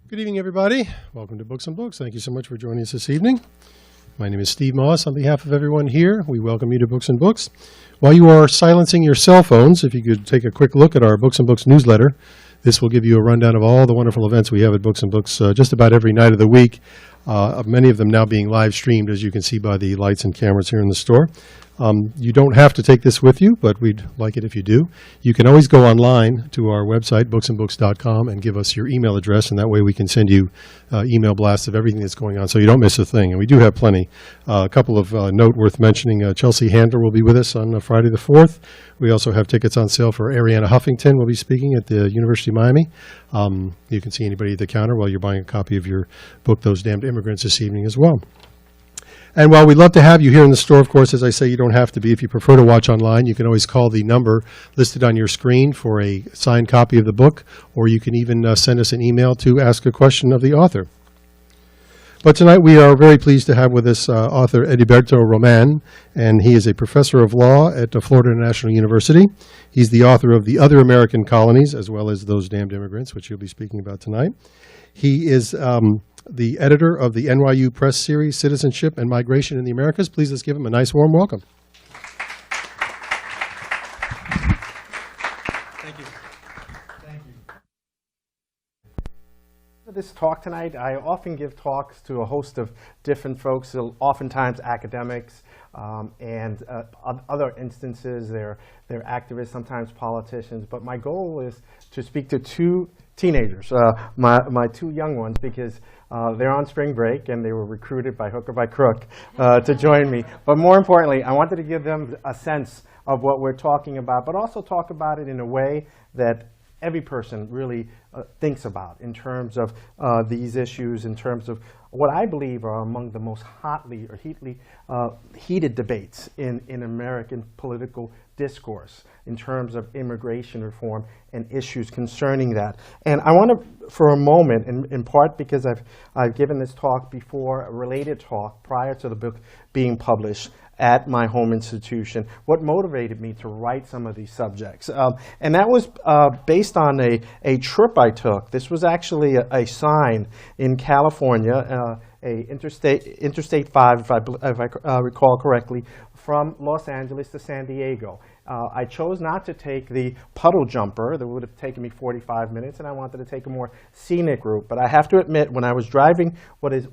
Good evening, everybody. Welcome to Books and Books. Thank you so much for joining us this evening. My name is Steve Moss. On behalf of everyone here, we welcome you to Books and Books. While you are silencing your cell phones, if you could take a quick look at our Books and Books newsletter, this will give you a rundown of all the wonderful events we have at Books and Books just about every night of the week, many of them now being live streamed, as you can see by the lights and cameras here in the store. You don't have to take this with you, but we'd like it if you do. You can always go online to our website, booksandbooks.com, and give us your email address, and that way we can send you email blasts of everything that's going on so you don't miss a thing. And we do have plenty. A couple of note worth mentioning, Chelsea Handler will be with us on Friday the 4th. We also have tickets on sale for Arianna Huffington will be speaking at the University of Miami. You can see anybody at the counter while you're buying a copy of your book, Those Damned Immigrants, this evening as well. And while we'd love to have you here in the store, of course, as I say, you don't have to be. If you prefer to watch online, you can always call the number listed on your screen for a signed copy of the book, or you can even send us an email to ask a question of the author. But tonight we are very pleased to have with us author Ediberto Roman, and he is a professor of law at Florida National University. He's the author of The Other American Colonies, as well as Those Damned Immigrants, which he'll be speaking about tonight. He is the editor of the NYU Press series, Citizenship and Migration in the Americas. Please let's give him a nice warm welcome. Thank you. Thank you. For this talk tonight, I often give talks to a host of different folks, oftentimes academics, and other instances, they're activists, sometimes politicians. But my goal is to speak to two teenagers, my two young ones, because they're on spring break and they were recruited by hook or by crook to join me. But more importantly, I wanted to give them a sense of what we're talking about, but also talk about it in a way that every person really thinks about in terms of these issues, in terms of what I believe are among the most heated debates in American political discourse in terms of immigration reform and issues concerning that. And I want to, for a moment, in part because I've given this talk before, a related talk prior to the book being published at my home institution, what motivated me to write some of these subjects. And that was based on a trip I took. This was actually a sign in California, Interstate 5, if I recall correctly, from Los Angeles to San Diego. I chose not to take the puddle jumper that would have taken me 45 minutes, and I wanted to take a more scenic route. But I have to admit, when I was driving what is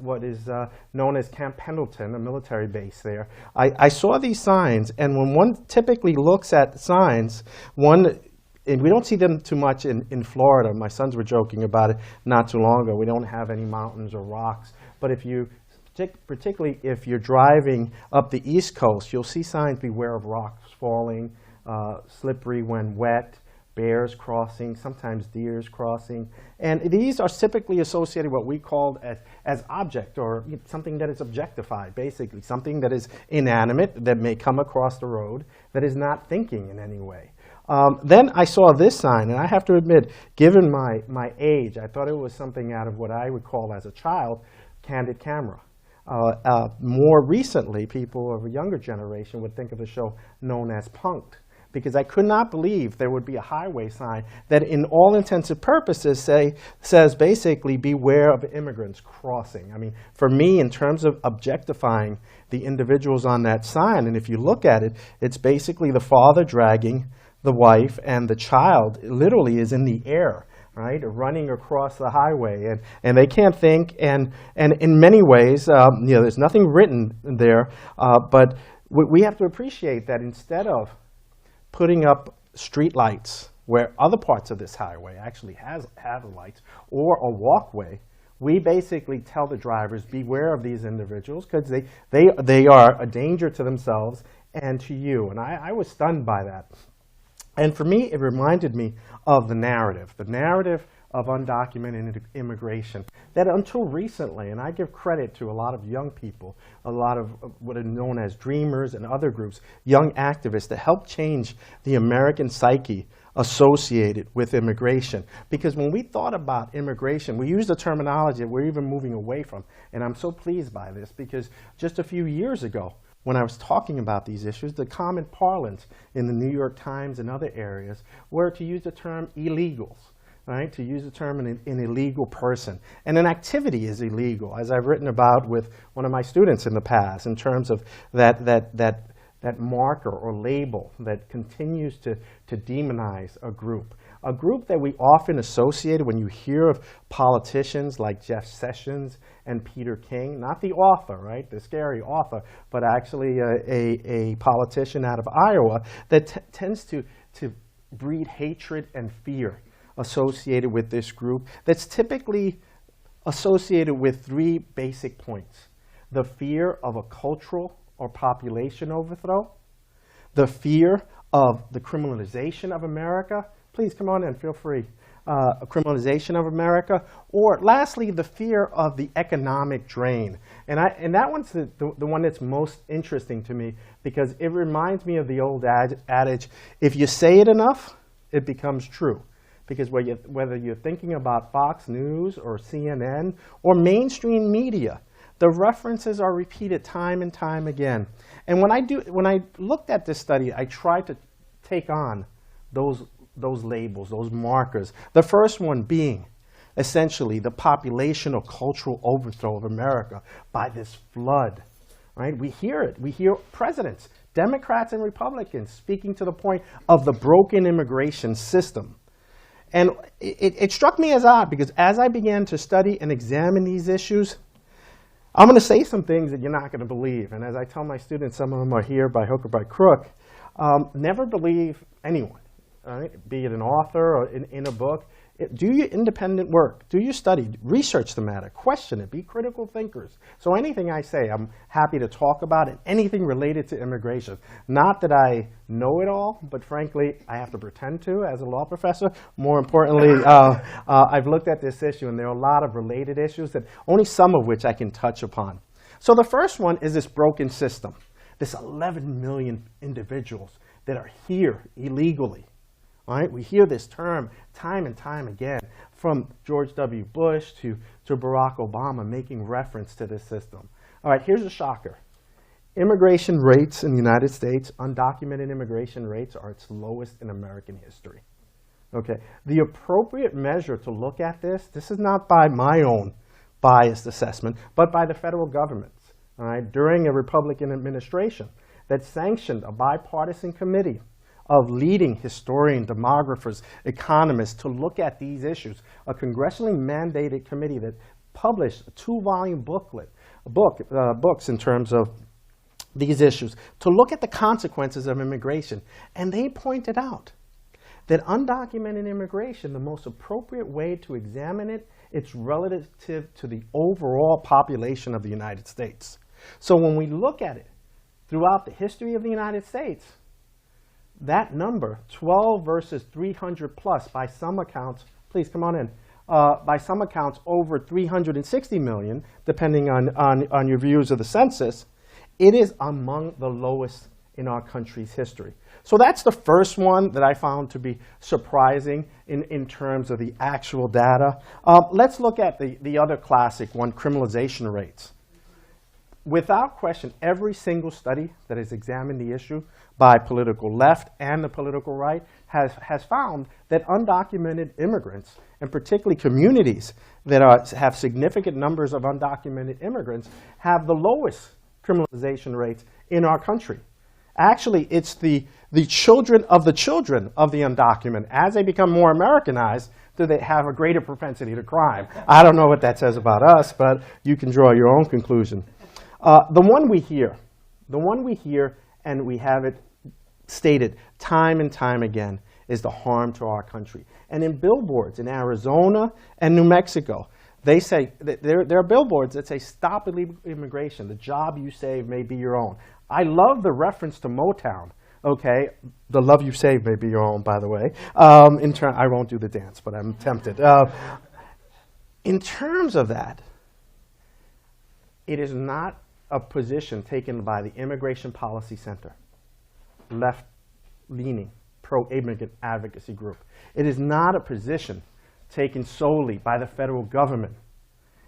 known as Camp Pendleton, a military base there, I saw these signs, and when one typically looks at signs, and we don't see them too much in Florida. My sons were joking about it not too long ago. We don't have any mountains or rocks. But particularly if you're driving up the East Coast, you'll see signs, beware of rocks falling, slippery when wet, bears crossing, sometimes deers crossing. And these are typically associated with what we call as object, or something that is objectified, basically, something that is inanimate, that may come across the road, that is not thinking in any way. Then I saw this sign, and I have to admit, given my age, I thought it was something out of what I would call as a child, candid camera. More recently, people of a younger generation would think of a show known as Punk'd, because I could not believe there would be a highway sign that in all intents and purposes says basically beware of immigrants crossing. I mean, for me, in terms of objectifying the individuals on that sign, and if you look at it, it's basically the father dragging the wife, and the child literally is in the air, right, running across the highway, and they can't think, and in many ways, there's nothing written there, but we have to appreciate that instead of putting up street lights where other parts of this highway actually have lights, or a walkway, we basically tell the drivers, beware of these individuals, because they are a danger to themselves and to you. And I was stunned by that. And for me, it reminded me of the narrative of undocumented immigration, that until recently, and I give credit to a lot of young people, a lot of what are known as dreamers and other groups, young activists that helped change the American psyche associated with immigration. Because when we thought about immigration, we used a terminology that we're even moving away from. And I'm so pleased by this, because just a few years ago, when I was talking about these issues, the common parlance in the New York Times and other areas were to use the term illegals. right? To use the term an illegal person. And an activity is illegal, as I've written about with one of my students in the past, in terms of that marker or label that continues to demonize a group. A group that we often associate when you hear of politicians like Jeff Sessions and Peter King, not the author, right, the scary author, but actually a politician out of Iowa that tends to breed hatred and fear associated with this group that's typically associated with three basic points: the fear of a cultural or population overthrow, the fear of the criminalization of America. Please come on in, feel free. Criminalization of America, or lastly, the fear of the economic drain. And that one's the one that's most interesting to me, because it reminds me of the old adage, if you say it enough, it becomes true. Because whether you're thinking about Fox News or CNN or mainstream media, the references are repeated time and time again. And when I looked at this study, I tried to take on those labels, those markers. The first one being essentially the population or cultural overthrow of America by this flood, right? We hear it. We hear presidents, Democrats and Republicans, speaking to the point of the broken immigration system. And it struck me as odd, because as I began to study and examine these issues, I'm going to say some things that you're not going to believe. And as I tell my students, some of them are here by hook or by crook, never believe anyone. All right? Be it an author or in a book. Do your independent work. Do your study. Research the matter. Question it. Be critical thinkers. So anything I say, I'm happy to talk about it. Anything related to immigration. Not that I know it all, but frankly, I have to pretend to as a law professor. More importantly, I've looked at this issue, and there are a lot of related issues, that only some of which I can touch upon. So the first one is this broken system. This 11 million individuals that are here illegally. All right? We hear this term time and time again, from George W. Bush to Barack Obama, making reference to this system. All right, here's a shocker. Immigration rates in the United States, undocumented immigration rates, are its lowest in American history. Okay, the appropriate measure to look at this is not by my own biased assessment, but by the federal government. All right, during a Republican administration that sanctioned a bipartisan committee of leading historians, demographers, economists to look at these issues, a congressionally mandated committee that published a 2-volume books in terms of these issues, to look at the consequences of immigration. And they pointed out that undocumented immigration, the most appropriate way to examine it, it's relative to the overall population of the United States. So when we look at it throughout the history of the United States, that number, 12 versus 300 plus, by some accounts, please come on in, by some accounts over 360 million, depending on your views of the census, it is among the lowest in our country's history. So that's the first one that I found to be surprising in terms of the actual data. Let's look at the other classic one, criminalization rates. Without question, every single study that has examined the issue by political left and the political right has found that undocumented immigrants, and particularly communities that have significant numbers of undocumented immigrants, have the lowest criminalization rates in our country. Actually, it's the children of the undocumented. As they become more Americanized, do they have a greater propensity to crime? I don't know what that says about us, but you can draw your own conclusion. The one we hear, and we have it stated time and time again, is the harm to our country. And in billboards in Arizona and New Mexico, they say, there are billboards that say, "Stop illegal immigration. The job you save may be your own." I love the reference to Motown. Okay, the love you save may be your own, by the way. I won't do the dance, but I'm tempted. In terms of that, it is not a position taken by the Immigration Policy Center, left-leaning, pro-immigrant advocacy group. It is not a position taken solely by the federal government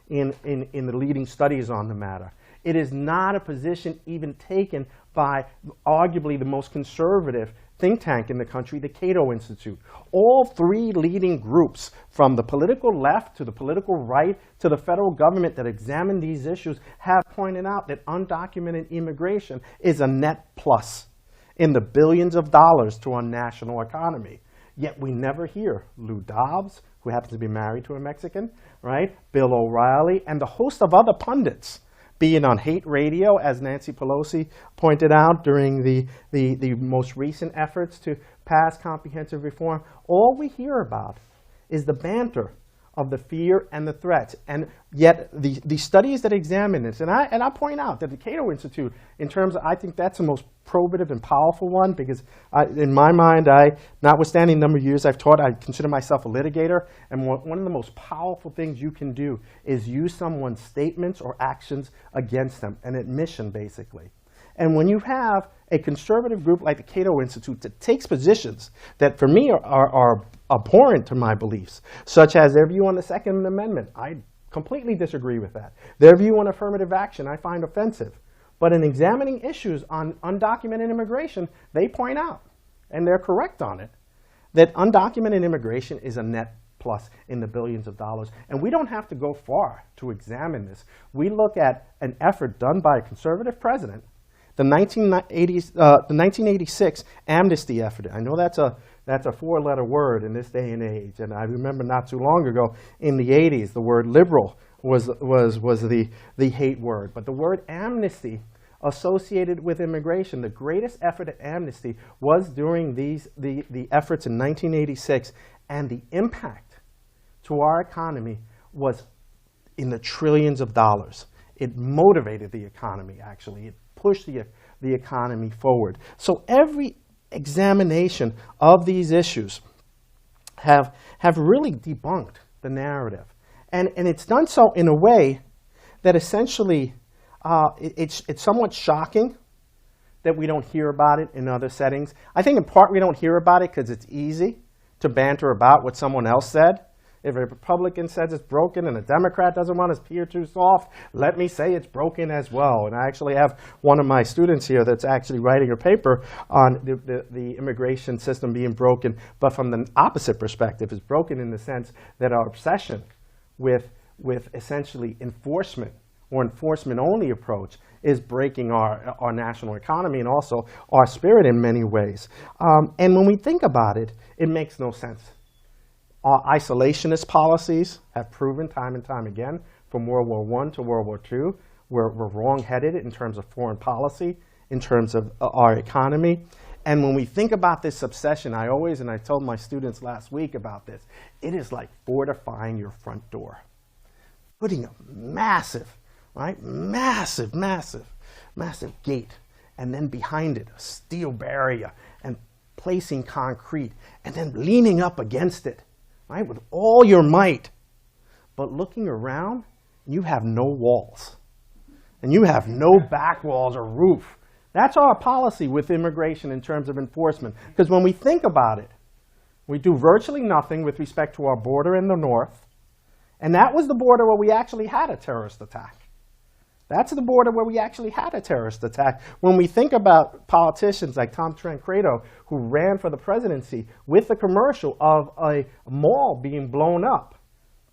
in the leading studies on the matter. It is not a position even taken by arguably the most conservative think tank in the country, the Cato Institute. All three leading groups, from the political left to the political right to the federal government that examine these issues, have pointed out that undocumented immigration is a net plus in the billions of dollars to our national economy. Yet we never hear Lou Dobbs, who happens to be married to a Mexican, right? Bill O'Reilly, and the host of other pundits, be it on hate radio, as Nancy Pelosi pointed out during the most recent efforts to pass comprehensive reform. All we hear about is the banter of the fear and the threats. And yet the studies that examine this, and I point out that the Cato Institute, in terms of, I think that's the most probative and powerful one, because in my mind, notwithstanding the number of years I've taught, I consider myself a litigator, and one of the most powerful things you can do is use someone's statements or actions against them, an admission, basically. And when you have a conservative group like the Cato Institute that takes positions that, for me, are abhorrent to my beliefs, such as their view on the Second Amendment, I completely disagree with that. Their view on affirmative action, I find offensive. But in examining issues on undocumented immigration, they point out, and they're correct on it, that undocumented immigration is a net plus in the billions of dollars. And we don't have to go far to examine this. We look at an effort done by a conservative president, the 1986 amnesty effort. I know that's a four-letter word in this day and age. And I remember not too long ago in the 80s, the word liberal was the hate word. But the word amnesty associated with immigration, the greatest effort at amnesty was during the efforts in 1986, and the impact to our economy was in the trillions of dollars. It motivated the economy, actually. It pushed the economy forward. So every examination of these issues have really debunked the narrative. And it's done so in a way that essentially it's somewhat shocking that we don't hear about it in other settings. I think in part we don't hear about it because it's easy to banter about what someone else said. If a Republican says it's broken and a Democrat doesn't want his peer too soft, let me say it's broken as well. And I actually have one of my students here that's actually writing a paper on the immigration system being broken, but from the opposite perspective. It's broken in the sense that our obsession with essentially enforcement or enforcement-only approach is breaking our national economy and also our spirit in many ways. And when we think about it, it makes no sense. Our isolationist policies have proven time and time again, from World War I to World War II, we're wrong-headed in terms of foreign policy, in terms of our economy. And when we think about this obsession, I told my students last week about this, it is like fortifying your front door. Putting a massive gate, and then behind it, a steel barrier, and placing concrete, and then leaning up against it, right, with all your might. But looking around, you have no walls. And you have no back walls or roof. That's our policy with immigration in terms of enforcement. Because when we think about it, we do virtually nothing with respect to our border in the north. And that was the border where we actually had a terrorist attack. That's the border where we actually had a terrorist attack. When we think about politicians like Tom Tancredo, who ran for the presidency with the commercial of a mall being blown up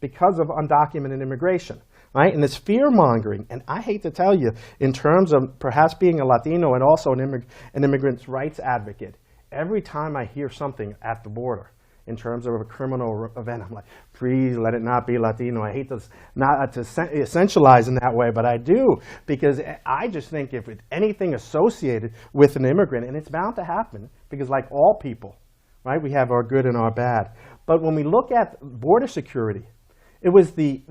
because of undocumented immigration, right? And this fear-mongering. And I hate to tell you, in terms of perhaps being a Latino and also an immigrants' rights advocate, every time I hear something at the border, in terms of a criminal event, I'm like, please let it not be Latino. I hate to essentialize in that way, but I do, because I just think if it's anything associated with an immigrant, and it's bound to happen, because like all people, right, we have our good and our bad. But when we look at border security, it was the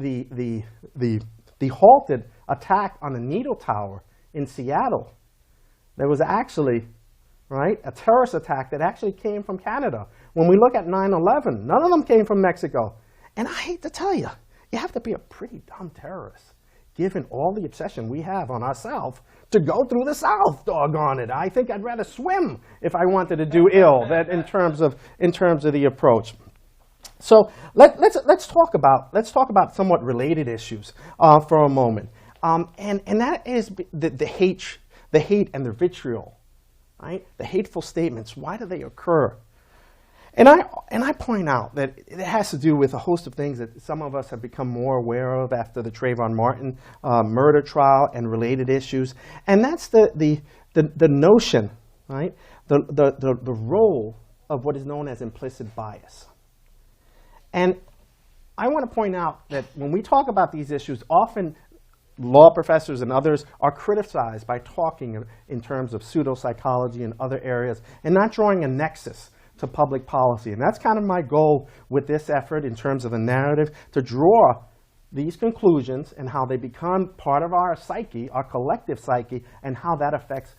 halted attack on the Needle Tower in Seattle. There was actually, right, a terrorist attack that actually came from Canada. When we look at 9/11, none of them came from Mexico. And I hate to tell you, you have to be a pretty dumb terrorist, given all the obsession we have on ourselves, to go through the South, doggone it. I think I'd rather swim if I wanted to do ill, that in terms of the approach. So let's talk about somewhat related issues for a moment, and that is the hate and the vitriol right? The hateful statements, why do they occur? And I point out that it has to do with a host of things that some of us have become more aware of after the Trayvon Martin murder trial and related issues. And that's the notion, right? The role of what is known as implicit bias. And I want to point out that when we talk about these issues, often law professors and others are criticized by talking in terms of pseudopsychology and other areas and not drawing a nexus to public policy. And that's kind of my goal with this effort in terms of the narrative, to draw these conclusions and how they become part of our psyche, our collective psyche, and how that affects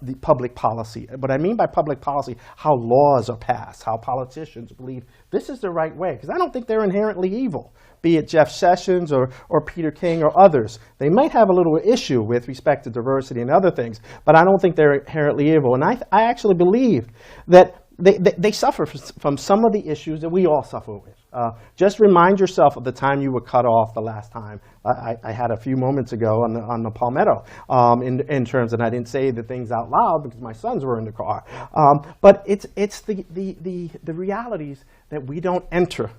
the public policy. What I mean by public policy, how laws are passed, how politicians believe this is the right way. Because I don't think they're inherently evil, be it Jeff Sessions or Peter King or others. They might have a little issue with respect to diversity and other things, but I don't think they're inherently evil. And I actually believe that they suffer from some of the issues that we all suffer with. Just remind yourself of the time you were cut off the last time. I had a few moments ago on the Palmetto in terms, and I didn't say the things out loud because my sons were in the car. But it's the realities that we don't enter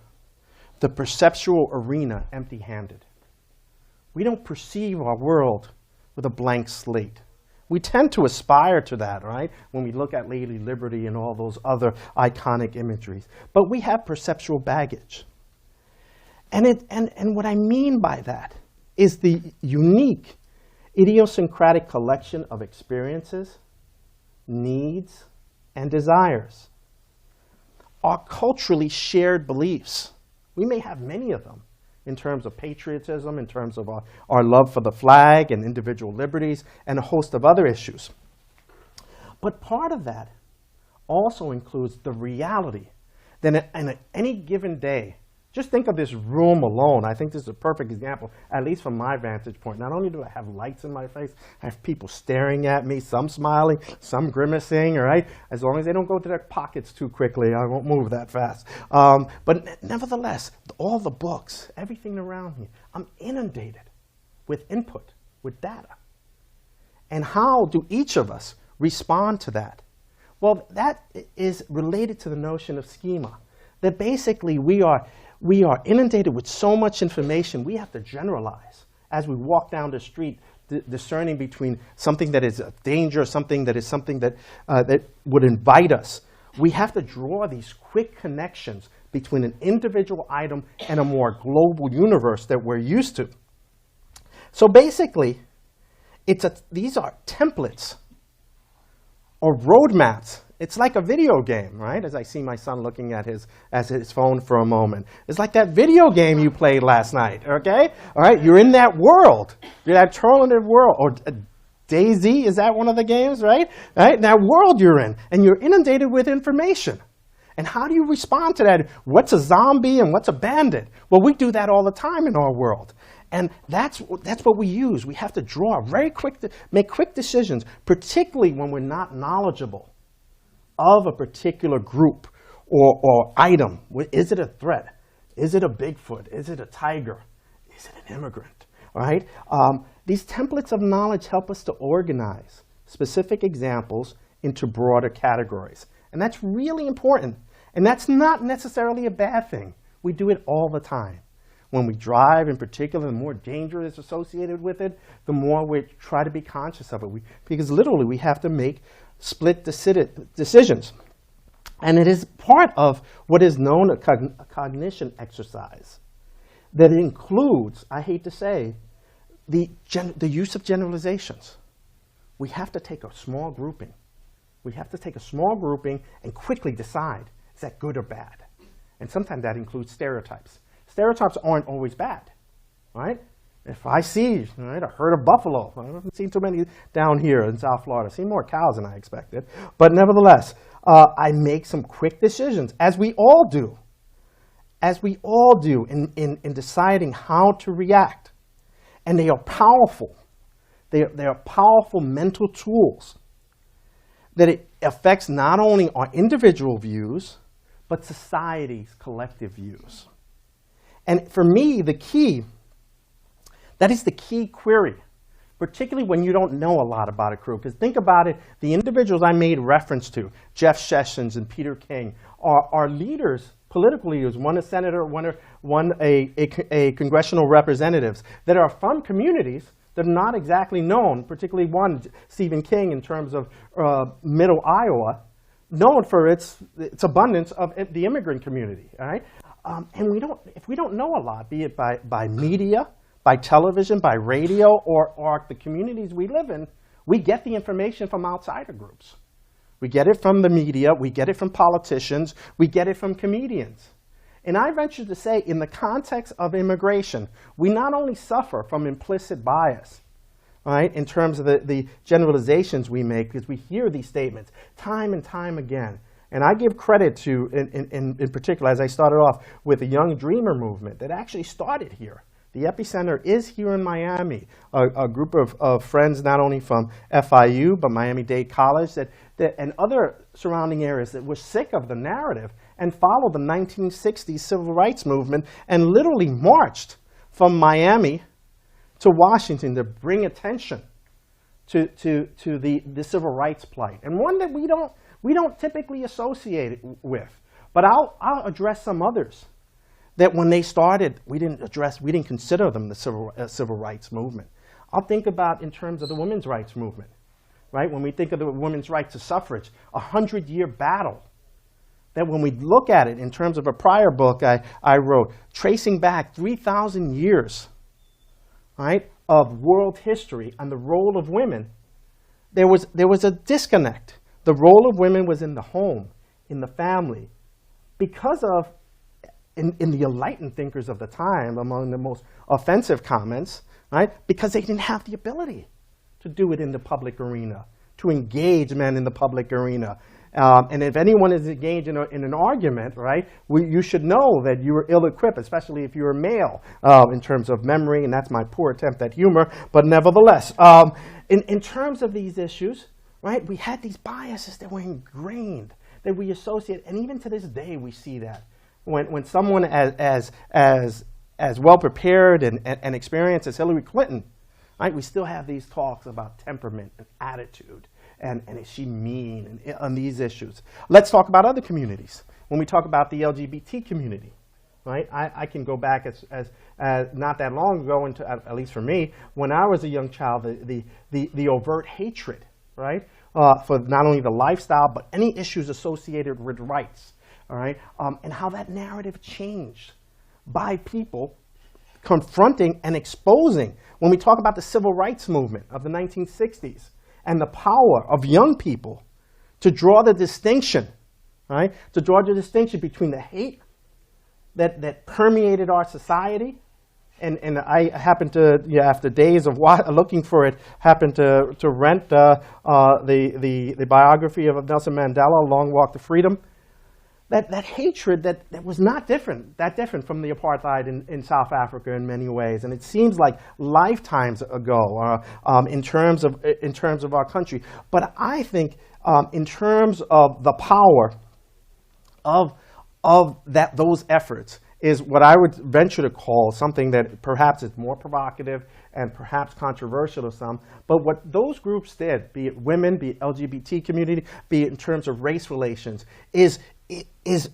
the perceptual arena empty-handed. We don't perceive our world with a blank slate. We tend to aspire to that, right? When we look at Lady Liberty and all those other iconic imageries. But we have perceptual baggage. And what I mean by that is the unique, idiosyncratic collection of experiences, needs, and desires. Our culturally shared beliefs. We may have many of them, in terms of patriotism, in terms of our love for the flag and individual liberties, and a host of other issues. But part of that also includes the reality that in any given day, just think of this room alone. I think this is a perfect example, at least from my vantage point. Not only do I have lights in my face, I have people staring at me, some smiling, some grimacing, all right? As long as they don't go to their pockets too quickly, I won't move that fast. But nevertheless, all the books, everything around me, I'm inundated with input, with data. And how do each of us respond to that? Well, that is related to the notion of schema, that basically we are inundated with so much information, we have to generalize as we walk down the street, discerning between something that is a danger, something that would invite us. We have to draw these quick connections between an individual item and a more global universe that we're used to. So basically, these are templates or roadmaps. It's like a video game, right? As I see my son looking at his phone for a moment. It's like that video game you played last night, okay? All right, you're in that world. You're that alternative world. Or DayZ, is that one of the games, right? Right? That world you're in, and you're inundated with information. And how do you respond to that? What's a zombie and what's a bandit? Well, we do that all the time in our world. And that's what we use. We have to make quick decisions, particularly when we're not knowledgeable of a particular group or item. Is it a threat? Is it a Bigfoot? Is it a tiger? Is it an immigrant? All right? These templates of knowledge help us to organize specific examples into broader categories. And that's really important. And that's not necessarily a bad thing. We do it all the time. When we drive, in particular, the more danger is associated with it, the more we try to be conscious of it. Because literally, we have to make split decisions. And it is part of what is known as a cognition exercise that includes, I hate to say, the use of generalizations. We have to take a small grouping. We have to take a small grouping and quickly decide, is that good or bad? And sometimes that includes stereotypes. Stereotypes aren't always bad, right? If I see a herd of buffalo, I haven't seen too many down here in South Florida. I've seen more cows than I expected. But nevertheless, I make some quick decisions, as we all do. As we all do in deciding how to react. And they are powerful. They are powerful mental tools that it affects not only our individual views, but society's collective views. And for me, that is the key query particularly when you don't know a lot about a crew. Because think about it, the individuals I made reference to, Jeff Sessions and Peter King, are leaders, political leaders, one a senator, one a congressional representatives, that are from communities that are not exactly known, particularly one, Stephen King, in terms of middle Iowa, known for its abundance of the immigrant community, all right? And if we don't know a lot, be it by media, by television, by radio, or the communities we live in, we get the information from outsider groups. We get it from the media, we get it from politicians, we get it from comedians. And I venture to say, in the context of immigration, we not only suffer from implicit bias, right, in terms of the generalizations we make, because we hear these statements time and time again. And I give credit to, in particular, as I started off, with the Young Dreamer movement that actually started here. The epicenter is here in Miami, a group of friends not only from FIU, but Miami-Dade College and other surrounding areas that were sick of the narrative and followed the 1960s civil rights movement and literally marched from Miami to Washington to bring attention to the civil rights plight, and one that we don't typically associate it with. But I'll address some others that when they started, we didn't consider them the civil rights movement. I'll think about in terms of the women's rights movement, right? When we think of the women's right to suffrage, a 100-year battle, that when we look at it in terms of a prior book I wrote, tracing back 3,000 years, right, of world history and the role of women, there was a disconnect. The role of women was in the home, in the family, because of, in the enlightened thinkers of the time, among the most offensive comments, right, because they didn't have the ability to do it in the public arena, to engage men in the public arena. And if anyone is engaged in an argument, right, you should know that you are ill-equipped, especially if you're a male, in terms of memory, and that's my poor attempt at humor, but nevertheless. In terms of these issues, right, we had these biases that were ingrained, that we associate, and even to this day we see that. When someone as well-prepared and experienced as Hillary Clinton, right, we still have these talks about temperament and attitude. And is she mean on these issues? Let's talk about other communities. When we talk about the LGBT community, right? I can go back as not that long ago, into, at least for me, when I was a young child, the overt hatred, right, for not only the lifestyle but any issues associated with rights, all right, and how that narrative changed by people confronting and exposing. When we talk about the civil rights movement of the 1960s. And the power of young people to draw the distinction, right? To draw the distinction between the hate that permeated our society, and I happened to, after days of looking for it, happened to rent the biography of Nelson Mandela, A Long Walk to Freedom. That hatred that was not different from the apartheid in South Africa in many ways, and it seems like lifetimes ago in terms of our country. But I think in terms of the power of those efforts is what I would venture to call something that perhaps is more provocative and perhaps controversial to some. But what those groups did, be it women, be it LGBT community, be it in terms of race relations, is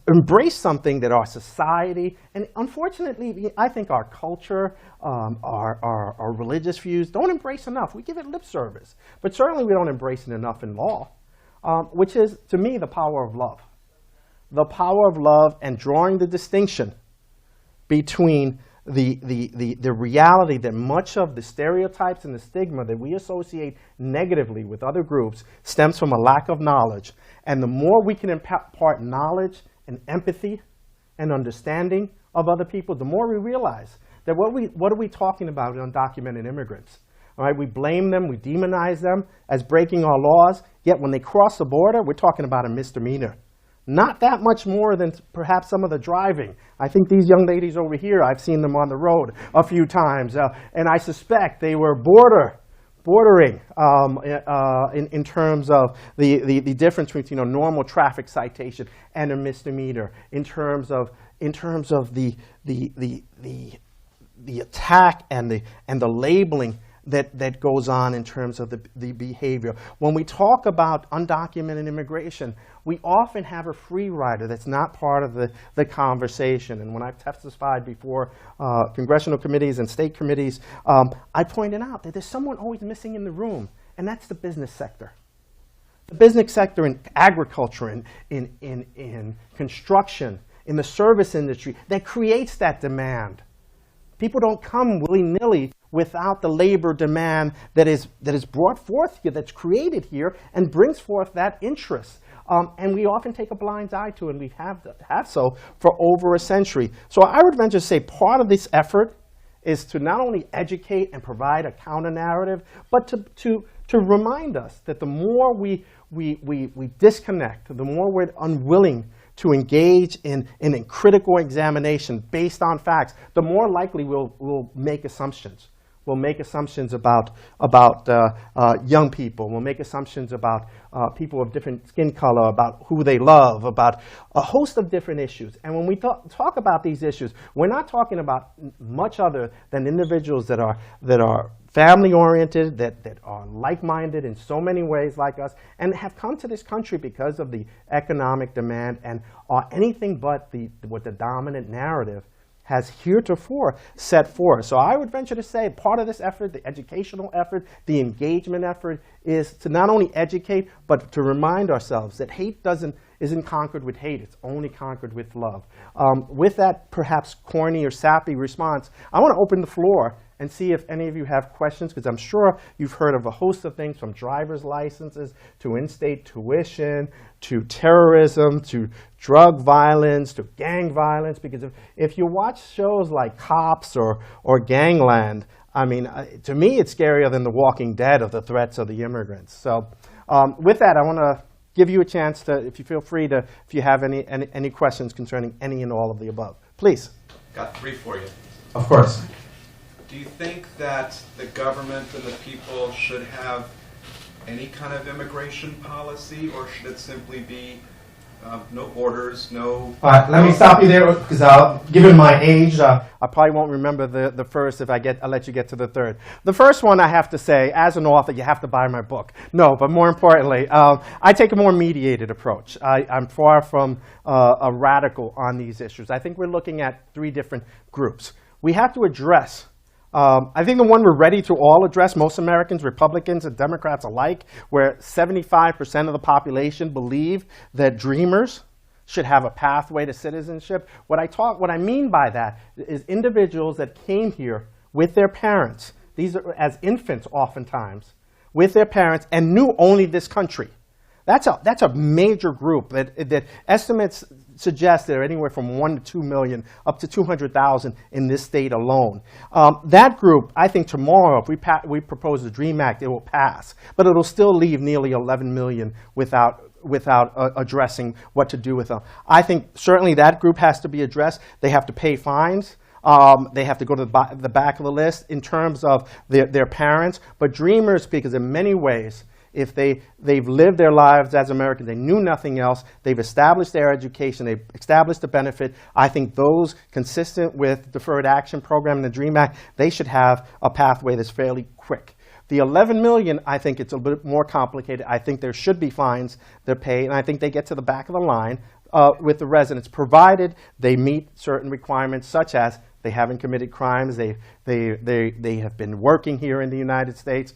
embrace something that our society, and unfortunately, I think our culture, our religious views don't embrace enough. We give it lip service, but certainly we don't embrace it enough in law, which is, to me, the power of love. The power of love and drawing the distinction between the reality that much of the stereotypes and the stigma that we associate negatively with other groups stems from a lack of knowledge. And the more we can impart knowledge and empathy and understanding of other people, the more we realize that what are we talking about with undocumented immigrants? All right, we blame them, we demonize them as breaking our laws, yet when they cross the border, we're talking about a misdemeanor. Not that much more than perhaps some of the driving. I think these young ladies over here, I've seen them on the road a few times, and I suspect they were bordering in terms of the difference between a normal traffic citation and a misdemeanor, in terms of the attack and the labeling that goes on in terms of the behavior. When we talk about undocumented immigration, we often have a free rider that's not part of the conversation. And when I've testified before congressional committees and state committees, I pointed out that there's someone always missing in the room, and that's the business sector. The business sector in agriculture, in construction, in the service industry, that creates that demand. People don't come willy-nilly without the labor demand that is brought forth here, that's created here, and brings forth that interest. And we often take a blind eye to it, and we have so for over a century. So I would venture to say part of this effort is to not only educate and provide a counter-narrative, but to remind us that the more we disconnect, the more we're unwilling to engage in critical examination based on facts, the more likely we'll make assumptions. We'll make assumptions about young people. We'll make assumptions about people of different skin color, about who they love, about a host of different issues. And when we talk about these issues, we're not talking about much other than individuals that are family-oriented, that are like-minded in so many ways like us, and have come to this country because of the economic demand and are anything but what the dominant narrative has heretofore set forth. So I would venture to say part of this effort, the educational effort, the engagement effort, is to not only educate, but to remind ourselves that hate isn't conquered with hate, it's only conquered with love. With that perhaps corny or sappy response, I want to open the floor and see if any of you have questions, because I'm sure you've heard of a host of things, from driver's licenses to in-state tuition to terrorism to drug violence to gang violence. Because if you watch shows like Cops or Gangland, I mean, to me it's scarier than The Walking Dead of the threats of the immigrants. So with that, I want to give you a chance to, if you feel free to, if you have any questions concerning any and all of the above. Please. Got 3 for you. Of course. Do you think that the government and the people should have any kind of immigration policy, or should it simply be no borders, no... All right, let me stop you there, because given my age, I probably won't remember the first if I'll let you get to the third. The first one, I have to say, as an author, you have to buy my book. No, but more importantly, I take a more mediated approach. I'm far from a radical on these issues. I think we're looking at 3 different groups. We have to address... I think the one we're ready to all address, most Americans, Republicans and Democrats alike, where 75% of the population believe that dreamers should have a pathway to citizenship. What I mean by that is individuals that came here with their parents, these are as infants oftentimes, with their parents, and knew only this country. That's a major group that estimates suggest there are anywhere from 1 to 2 million up to 200,000 in this state alone. That group, I think tomorrow, if we propose the DREAM Act, it will pass. But it'll still leave nearly 11 million without addressing what to do with them. I think certainly that group has to be addressed. They have to pay fines. They have to go to the back of the list in terms of their parents. But dreamers, because in many ways, if they've lived their lives as Americans, they knew nothing else, they've established their education, they've established the benefit, I think those consistent with Deferred Action Program and the DREAM Act, they should have a pathway that's fairly quick. The 11 million, I think it's a bit more complicated. I think there should be fines they're paid, and I think they get to the back of the line with the residents, provided they meet certain requirements, such as they haven't committed crimes, they have been working here in the United States,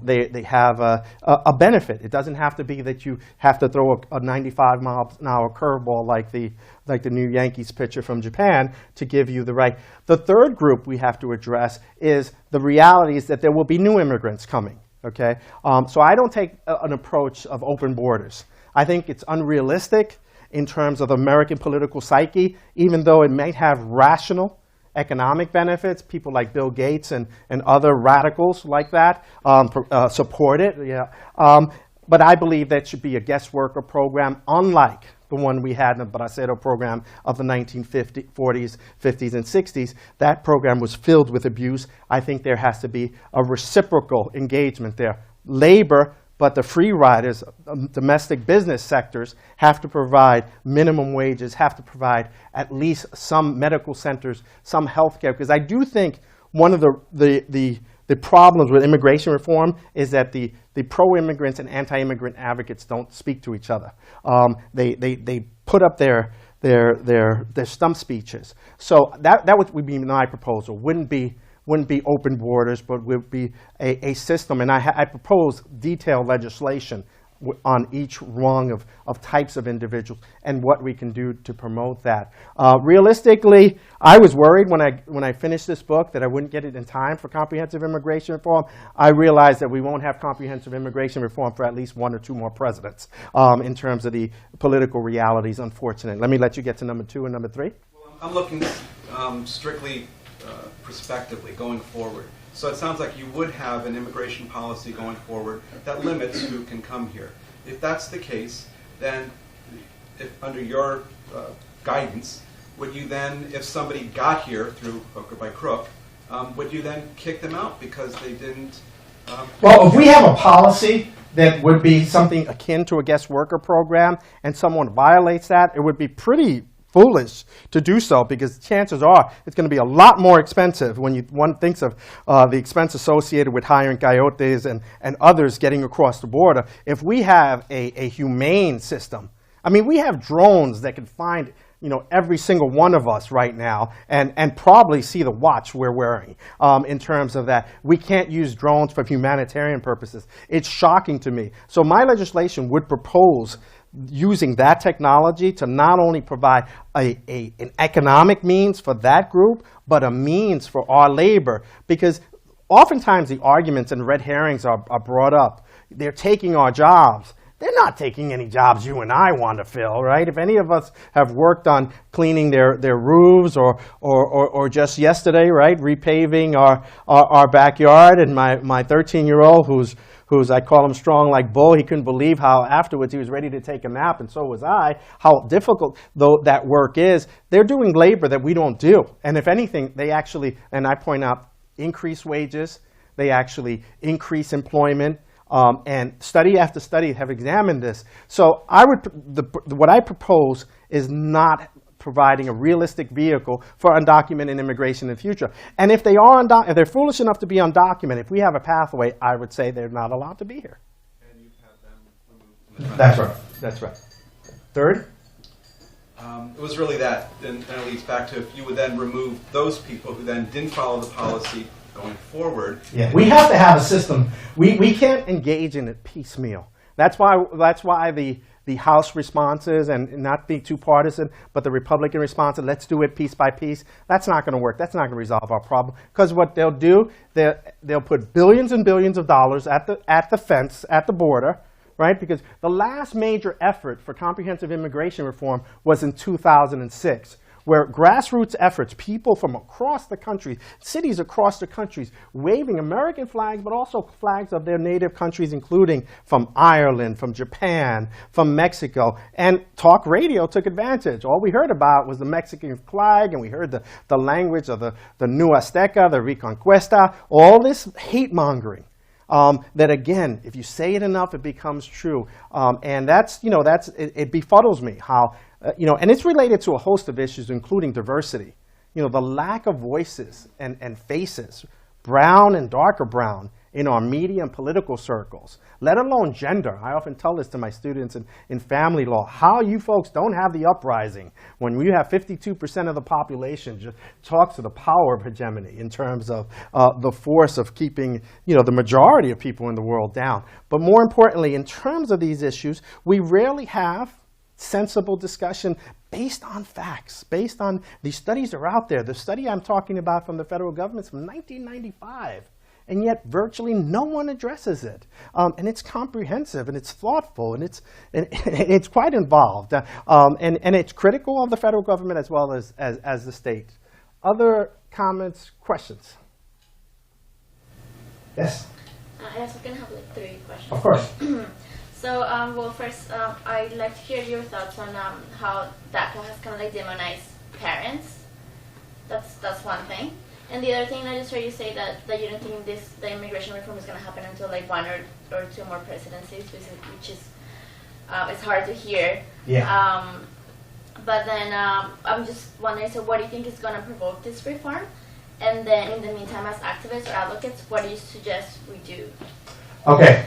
they have a benefit. It doesn't have to be that you have to throw a 95-mile-an-hour curveball like the new Yankees pitcher from Japan to give you the right. The third group we have to address is the realities that there will be new immigrants coming. Okay, so I don't take an approach of open borders. I think it's unrealistic in terms of the American political psyche, even though it may have rational economic benefits. People like Bill Gates and other radicals like that support it. Yeah. But I believe that should be a guest worker program, unlike the one we had in the Bracero program of the 1940s, 50s, and 60s. That program was filled with abuse. I think there has to be a reciprocal engagement there. Labor, but the free riders, domestic business sectors, have to provide minimum wages, have to provide at least some medical centers, some health care. Because I do think one of the the problems with immigration reform is that the pro-immigrants and anti-immigrant advocates don't speak to each other. They put up their stump speeches. So that would be my proposal. Wouldn't be open borders, but would be a system. And I propose detailed legislation on each rung of types of individuals and what we can do to promote that. Realistically, I was worried when I finished this book that I wouldn't get it in time for comprehensive immigration reform. I realized that we won't have comprehensive immigration reform for at least 1 or 2 more presidents in terms of the political realities, unfortunately. Let me let you get to number 2 and number 3. Well, I'm looking strictly prospectively going forward. So it sounds like you would have an immigration policy going forward that limits who can come here. If that's the case, then if under your guidance, would you then, if somebody got here through hook or by crook, would you then kick them out because they didn't? Well, if we have a policy that would be something akin to a guest worker program and someone violates that, it would be pretty foolish to do so, because chances are it's going to be a lot more expensive when one thinks of the expense associated with hiring coyotes and others getting across the border. If we have a humane system, I mean, we have drones that can find every single one of us right now and probably see the watch we're wearing in terms of that. We can't use drones for humanitarian purposes. It's shocking to me. So my legislation would propose using that technology to not only provide an economic means for that group, but a means for our labor. Because oftentimes the arguments and red herrings are brought up. They're taking our jobs. They're not taking any jobs you and I want to fill, right? If any of us have worked on cleaning their roofs or just yesterday, right, repaving our backyard, and my 13-year-old who's I call him strong like bull. He couldn't believe how afterwards he was ready to take a nap, and so was I, how difficult though that work is. They're doing labor that we don't do. And if anything, they actually, and I point out, increase wages. They actually increase employment. And study after study have examined this. So what I propose is not providing a realistic vehicle for undocumented immigration in the future. And if if they're foolish enough to be undocumented, if we have a pathway, I would say they're not allowed to be here. And you have them removed from the That's right. That's right. Third? It was really that, and it leads back to if you would then remove those people who then didn't follow the policy going forward. Yeah, we have to have a system. We can't engage in it piecemeal. That's why the House responses, and not be too partisan, but the Republican response, let's do it piece by piece, that's not going to work. That's not going to resolve our problem. Because what they'll do, they'll put billions and billions of dollars at the fence, at the border, right? Because the last major effort for comprehensive immigration reform was in 2006. Where grassroots efforts, people from across the country, cities across the countries, waving American flags, but also flags of their native countries, including from Ireland, from Japan, from Mexico, and talk radio took advantage. All we heard about was the Mexican flag, and we heard the language of the New Azteca, the Reconquista, all this hate-mongering. That again, if you say it enough, it becomes true. And it befuddles me how, and it's related to a host of issues, including diversity. The lack of voices and faces, brown and darker brown, in our media and political circles, let alone gender. I often tell this to my students in family law, how you folks don't have the uprising when you have 52% of the population just talks to the power of hegemony in terms of the force of keeping the majority of people in the world down. But more importantly, in terms of these issues, we rarely have sensible discussion based on facts, based on these studies are out there. The study I'm talking about from the federal government is from 1995. And yet virtually no one addresses it. And it's comprehensive, and it's thoughtful, and it's quite involved. And it's critical of the federal government as well as the state. Other comments, questions? Yes? I also can have like 3 questions. Of course. So, well, first, I'd like to hear your thoughts on how DACA has kind of like demonized parents. That's one thing. And the other thing, I just heard you say that you don't think the immigration reform is going to happen until like 1 or 2 more presidencies, which is it's hard to hear. Yeah. But then I'm just wondering, so what do you think is going to provoke this reform? And then in the meantime, as activists or advocates, what do you suggest we do? Okay,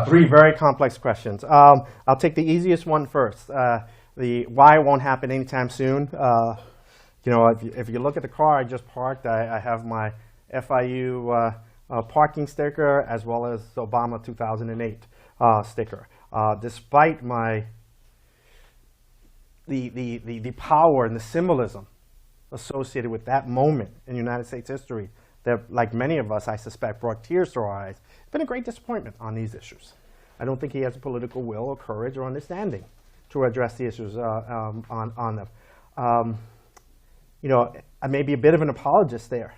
three very complex questions. I'll take the easiest one first. The why won't happen anytime soon. You know, if you look at the car I just parked, I have my FIU parking sticker as well as the Obama 2008 sticker. Despite the power and the symbolism associated with that moment in United States history that, like many of us, I suspect, brought tears to our eyes, it's been a great disappointment on these issues. I don't think he has the political will or courage or understanding to address the issues on them. You know, I may be a bit of an apologist there.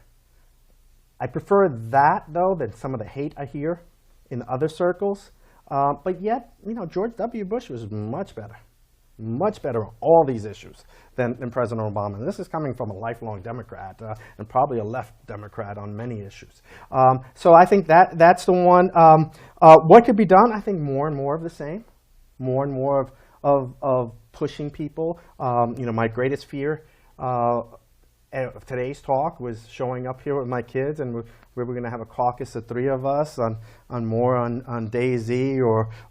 I prefer that, though, than some of the hate I hear in other circles. But yet, you know, George W. Bush was much better on all these issues than President Obama. And this is coming from a lifelong Democrat and probably a left Democrat on many issues. So I think that's the one. What could be done? I think more and more of the same, more and more of pushing people. You know, my greatest fear of today's talk was showing up here with my kids, and we were going to have a caucus of three of us on DayZ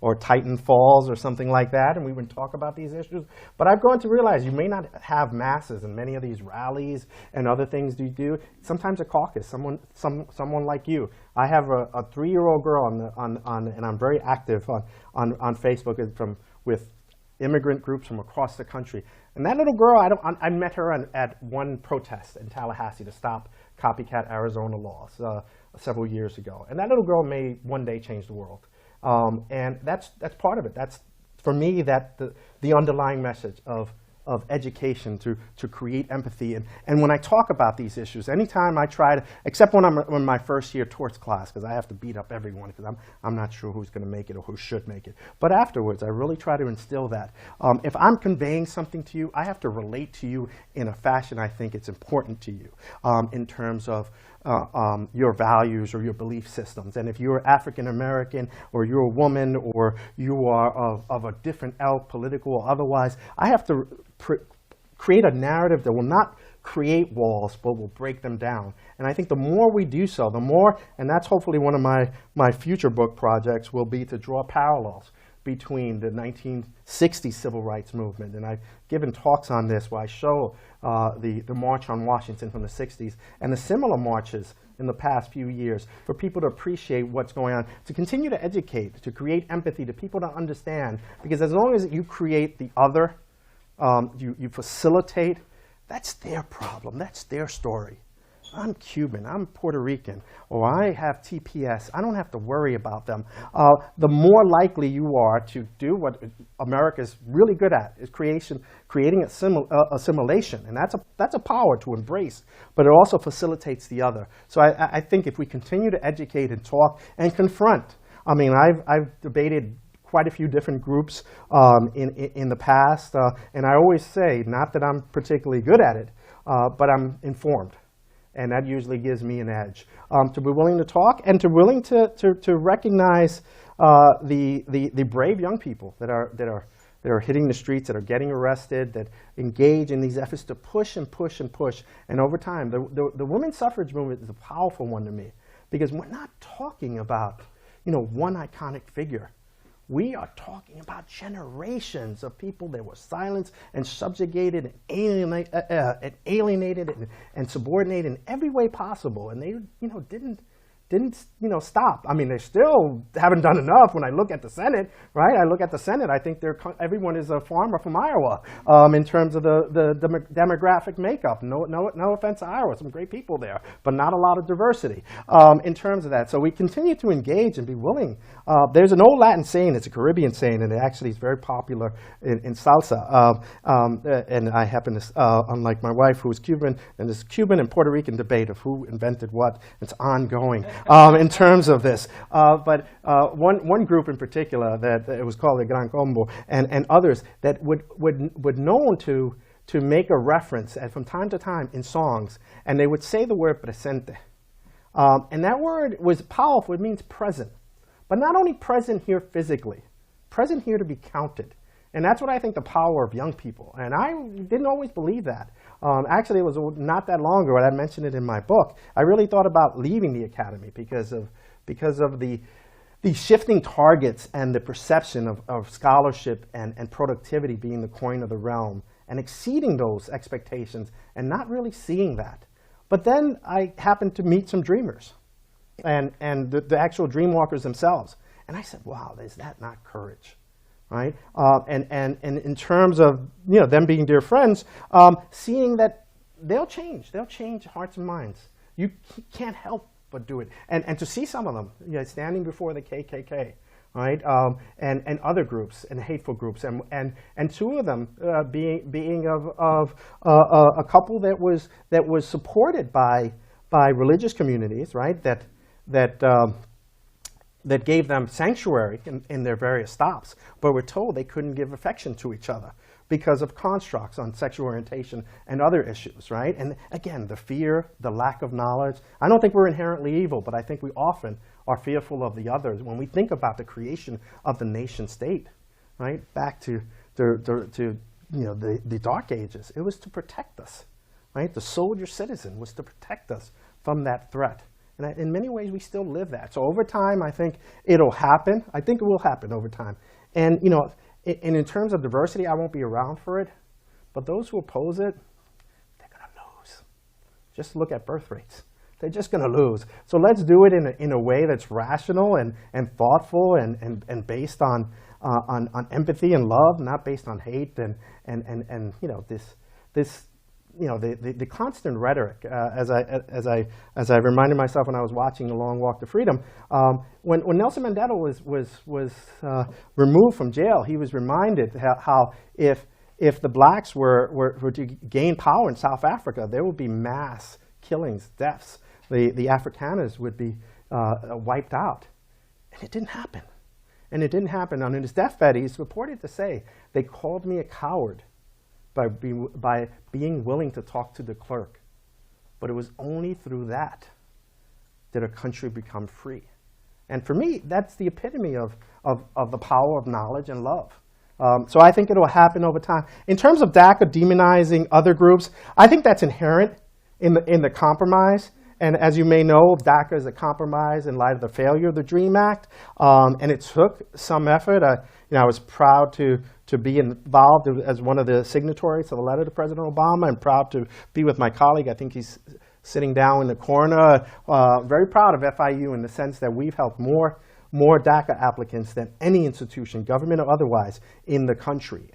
or Titan Falls or something like that, and we would talk about these issues. But I've grown to realize you may not have masses in many of these rallies and other things you do. Sometimes a caucus, someone like you. I have a 3-year-old girl and I'm very active on Facebook with immigrant groups from across the country. And that little girl, I met her at one protest in Tallahassee to stop copycat Arizona laws several years ago. And that little girl may one day change the world. And that's part of it. That's, for me, the underlying message of education to create empathy. And when I talk about these issues, anytime I try to, except when I'm in my first year torts class, because I have to beat up everyone, because I'm not sure who's going to make it or who should make it. But afterwards, I really try to instill that. If I'm conveying something to you, I have to relate to you in a fashion I think it's important to you in terms of your values or your belief systems. And if you're African American or you're a woman or you are of a different ilk, political or otherwise, I have to create a narrative that will not create walls but will break them down. And I think the more we do so, the more, and that's hopefully one of my future book projects, will be to draw parallels between the 1960s civil rights movement. And I've given talks on this where I show the March on Washington from the 60s and the similar marches in the past few years for people to appreciate what's going on, to continue to educate, to create empathy, to people to understand. Because as long as you create the other, you facilitate, that's their problem, that's their story. I'm Cuban, I'm Puerto Rican, or I have TPS. I don't have to worry about them. The more likely you are to do what America's really good at, is creating assimilation. And that's a power to embrace, but it also facilitates the other. So I think if we continue to educate and talk and confront, I mean, I've debated quite a few different groups in the past, and I always say, not that I'm particularly good at it, but I'm informed. And that usually gives me an edge. To be willing to talk and to willing to recognize the brave young people that are hitting the streets, that are getting arrested, that engage in these efforts to push and push and push. And over time, the women's suffrage movement is a powerful one to me, because we're not talking about, you know, one iconic figure. We are talking about generations of people that were silenced and subjugated and alienated and subordinated in every way possible, and they, you know, didn't stop. I mean, they still haven't done enough. When I look at the Senate, right? I look at the Senate. I think everyone is a farmer from Iowa in terms of the demographic makeup. No offense to Iowa, some great people there, but not a lot of diversity in terms of that. So we continue to engage and be willing. There's an old Latin saying, it's a Caribbean saying, and it actually is very popular in salsa. And I happen to, unlike my wife, who is Cuban, and this Cuban and Puerto Rican debate of who invented what, it's ongoing. In terms of this. But one group in particular, that it was called the Gran Combo, and others that would known to make a reference from time to time in songs, and they would say the word presente. And that word was powerful. It means present. But not only present here physically, present here to be counted. And that's what I think the power of young people. And I didn't always believe that. Actually, it was not that long ago, and I mentioned it in my book. I really thought about leaving the academy because of the shifting targets and the perception of scholarship and productivity being the coin of the realm, and exceeding those expectations and not really seeing that. But then I happened to meet some dreamers and the actual dream walkers themselves. And I said, wow, is that not courage? Right? And in terms of them being dear friends, seeing that they'll change hearts and minds. You can't help but do it. And to see some of them standing before the KKK, right? And other groups and hateful groups, and two of them being of a couple that was supported by religious communities, right? That gave them sanctuary in their various stops, but were told they couldn't give affection to each other because of constructs on sexual orientation and other issues, right? And again, the fear, the lack of knowledge. I don't think we're inherently evil, but I think we often are fearful of the others when we think about the creation of the nation state, right? Back to the Dark Ages. It was to protect us, right? The soldier citizen was to protect us from that threat. And in many ways, we still live that. So over time, I think it'll happen. I think it will happen over time. And in terms of diversity, I won't be around for it. But those who oppose it, they're going to lose. Just look at birth rates. They're just going to lose. So let's do it in a way that's rational and thoughtful and based on empathy and love, not based on hate and the constant rhetoric. As I reminded myself when I was watching The Long Walk to Freedom, when Nelson Mandela was removed from jail, he was reminded how if the blacks were to gain power in South Africa, there would be mass killings, deaths. The Afrikaners would be wiped out. And it didn't happen. And it didn't happen. On his deathbed, he's reported to say, they called me a coward by being willing to talk to the clerk. But it was only through that a country become free. And for me, that's the epitome of the power of knowledge and love. So I think it'll happen over time. In terms of DACA demonizing other groups, I think that's inherent in the compromise. And as you may know, DACA is a compromise in light of the failure of the DREAM Act. And it took some effort. I was proud to be involved as one of the signatories to the letter to President Obama, and proud to be with my colleague. I think he's sitting down in the corner. Very proud of FIU in the sense that we've helped more DACA applicants than any institution, government or otherwise, in the country.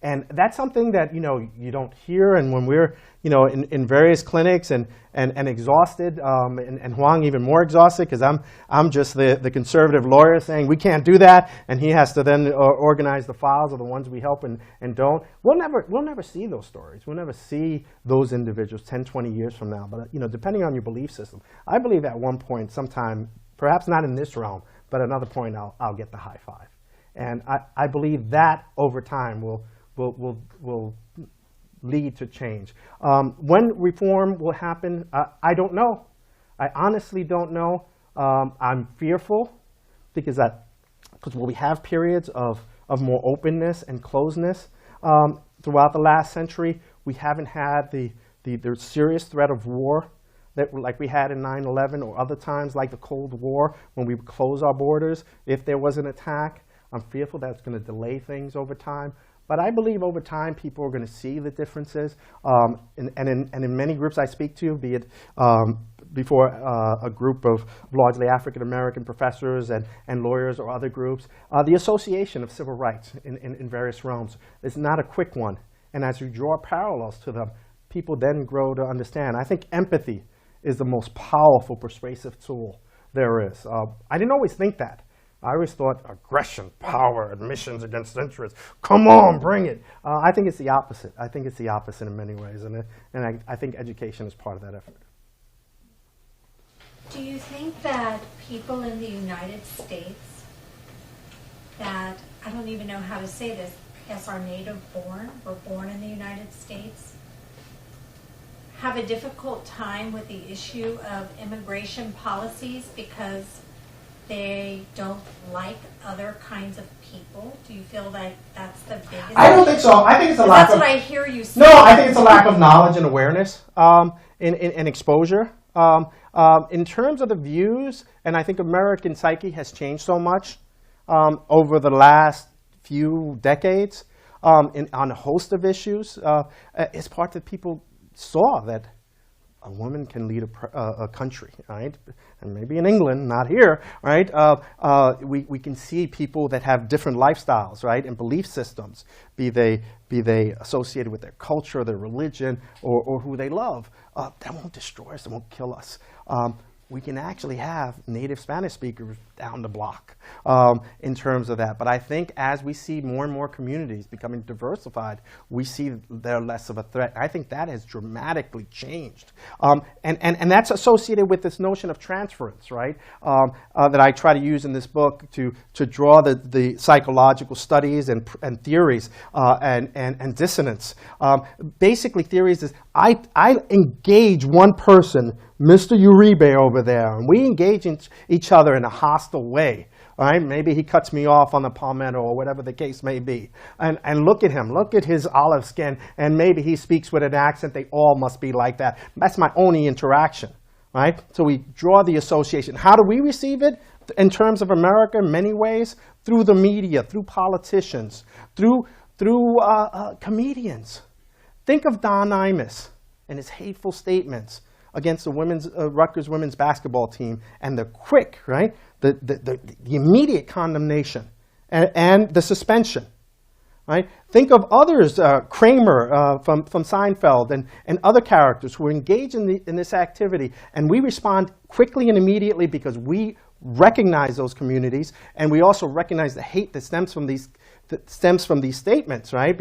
And that's something that you don't hear. And when we're in various clinics and exhausted, and Huang even more exhausted because I'm just the conservative lawyer saying we can't do that, and he has to then organize the files of the ones we help and don't. We'll never see those stories. We'll never see those individuals 10, 20 years from now. But depending on your belief system, I believe at one point, sometime, perhaps not in this realm, but another point, I'll get the high five. And I believe that over time will lead to change. When reform will happen, I don't know. I honestly don't know. I'm fearful because we have periods of more openness and closeness throughout the last century. We haven't had the serious threat of war like we had in 9/11 or other times like the Cold War when we would close our borders if there was an attack. I'm fearful that's going to delay things over time. But I believe over time people are going to see the differences. And in many groups I speak to, be it before a group of largely African American professors and lawyers or other groups, the association of civil rights in various realms is not a quick one. And as you draw parallels to them, people then grow to understand. I think empathy is the most powerful persuasive tool there is. I didn't always think that. I always thought aggression, power, admissions against interests. Come on, bring it. I think it's the opposite. I think it's the opposite in many ways, and I think education is part of that effort. Do you think that people in the United States that, I don't even know how to say this, I guess are native born, were born in the United States, have a difficult time with the issue of immigration policies because they don't like other kinds of people? Do you feel like that's the biggest? I don't think so. I think it's a 'Cause lack that's of... what I hear you say. No, I think it's a lack of knowledge and awareness and exposure. In terms of the views, and I think American psyche has changed so much over the last few decades on a host of issues. It's part that people saw that a woman can lead a country, right? And maybe in England, not here, right? We can see people that have different lifestyles, right, and belief systems, be they associated with their culture, their religion, or who they love. That won't destroy us. It won't kill us. We can actually have native Spanish speakers down the block in terms of that. But I think as we see more and more communities becoming diversified, we see they're less of a threat. I think that has dramatically changed. And that's associated with this notion of transference, right, that I try to use in this book to draw the psychological studies and theories and dissonance. Basically, theories is I engage one person, Mr. Uribe over there, and we engage each other in a hostile way. All right? Maybe he cuts me off on the palmetto or whatever the case may be. And look at him. Look at his olive skin. And maybe he speaks with an accent. They all must be like that. That's my only interaction. Right? So we draw the association. How do we receive it? In terms of America, in many ways, through the media, through politicians, through comedians. Think of Don Imus and his hateful statements against the Rutgers women's basketball team, and the quick, right, the immediate condemnation and the suspension, right? Think of others, Kramer from Seinfeld and other characters who are engaged in this activity, and we respond quickly and immediately because we recognize those communities, and we also recognize the hate that stems from these statements, right?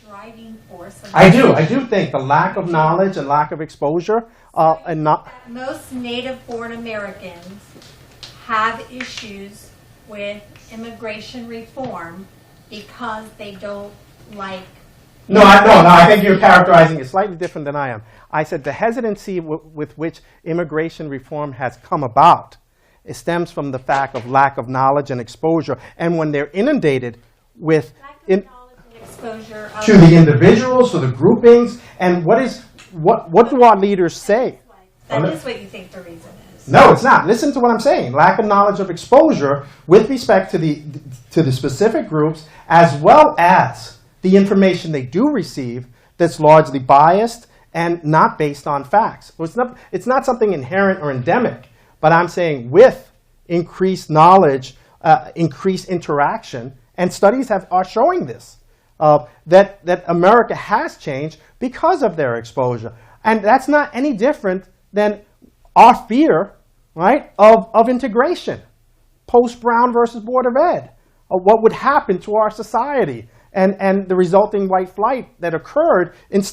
Driving force. I do think the lack of knowledge and lack of exposure and not... Most native-born Americans have issues with immigration reform because they don't like... No, I think you're characterizing it slightly different than I am. I said the hesitancy with which immigration reform has come about, it stems from the fact of lack of knowledge and exposure, and when they're inundated with... exposure to the individuals, to the groupings, and what do our leaders say? That is what you think the reason is. No, it's not. Listen to what I'm saying. Lack of knowledge of exposure with respect to the specific groups, as well as the information they do receive that's largely biased and not based on facts. So it's not something inherent or endemic, but I'm saying with increased knowledge, increased interaction, and studies are showing this. That America has changed because of their exposure. And that's not any different than our fear, right, of integration, post-Brown versus Board of Ed, of what would happen to our society and the resulting white flight that occurred in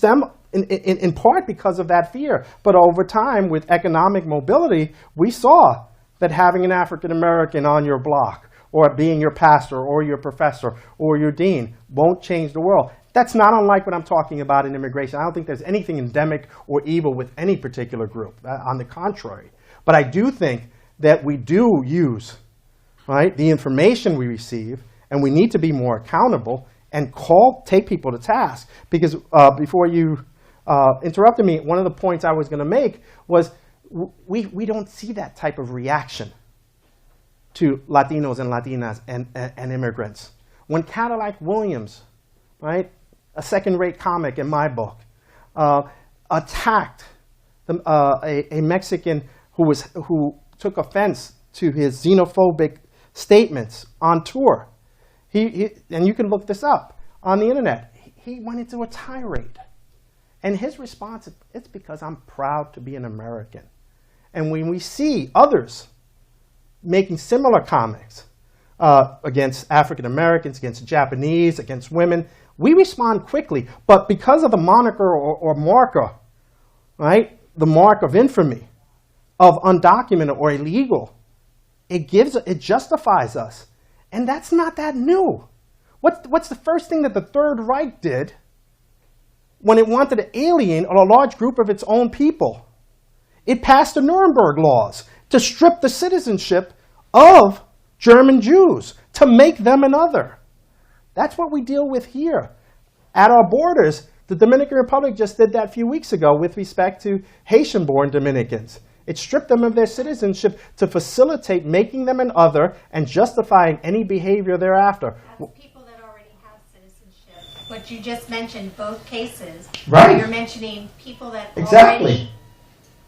part because of that fear. But over time, with economic mobility, we saw that having an African American on your block, or being your pastor, or your professor, or your dean, won't change the world. That's not unlike what I'm talking about in immigration. I don't think there's anything endemic or evil with any particular group. On the contrary. But I do think that we do use, right, the information we receive, and we need to be more accountable and take people to task. Because before you interrupted me, one of the points I was going to make was we don't see that type of reaction to Latinos and Latinas and immigrants. When Cadillac Williams, right, a second-rate comic in my book, attacked a Mexican who took offense to his xenophobic statements on tour, and you can look this up on the internet, he went into a tirade. And his response is, it's because I'm proud to be an American. And when we see others making similar comments against African Americans, against Japanese, against women, we respond quickly. But because of the moniker or marker, right, the mark of infamy, of undocumented or illegal, it justifies us. And that's not that new. What's the first thing that the Third Reich did when it wanted to alienate a large group of its own people? It passed the Nuremberg laws. to strip the citizenship of German Jews, to make them another. That's what we deal with here. At our borders, the Dominican Republic just did that a few weeks ago with respect to Haitian-born Dominicans. It stripped them of their citizenship to facilitate making them an other and justifying any behavior thereafter. That's people that already have citizenship. What you just mentioned, both cases. Right. You're mentioning people that Exactly. already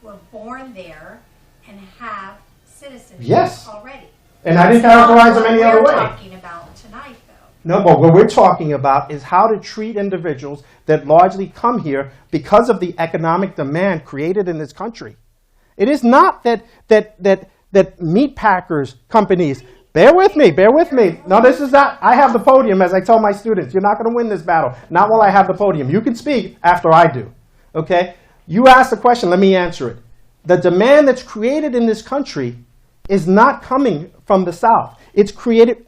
were born there and have citizenship Yes. already. And I didn't That's not characterize them what any other we're way. talking about tonight, though. No, but what we're talking about is how to treat individuals that largely come here because of the economic demand created in this country. It is not that meat packers companies, bear with me. No, this is not, I have the podium, as I tell my students. You're not going to win this battle, not while I have the podium. You can speak after I do, okay? You asked the question, let me answer it. The demand that's created in this country is not coming from the South. It's created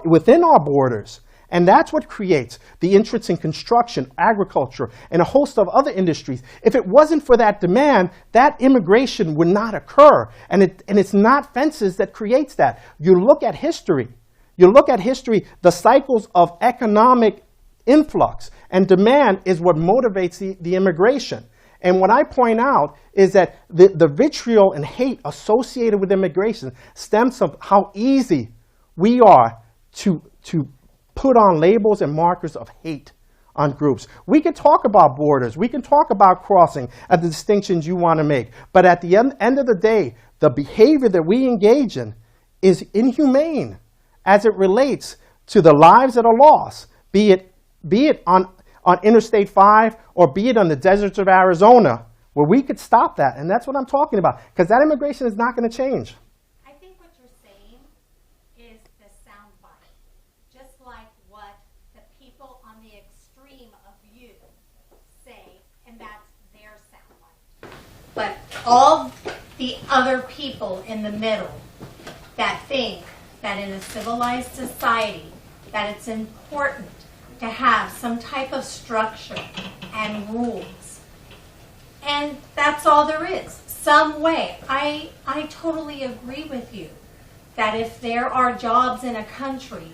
within our borders. And that's what creates the interest in construction, agriculture, and a host of other industries. If it wasn't for that demand, that immigration would not occur. And it's not fences that creates that. You look at history. The cycles of economic influx and demand is what motivates the immigration. And what I point out is that the vitriol and hate associated with immigration stems from how easy we are to put on labels and markers of hate on groups. We can talk about borders. We can talk about crossing and the distinctions you want to make. But at the end of the day, the behavior that we engage in is inhumane as it relates to the lives that are lost, be it on Interstate 5 or be it on the deserts of Arizona, where we could stop that. And that's what I'm talking about, because that immigration is not going to change. I think what you're saying is the soundbite, just like what the people on the extreme of you say, and that's their soundbite. But all the other people in the middle that think that in a civilized society that it's important to have some type of structure and rules. And that's all there is, some way. I totally agree with you that if there are jobs in a country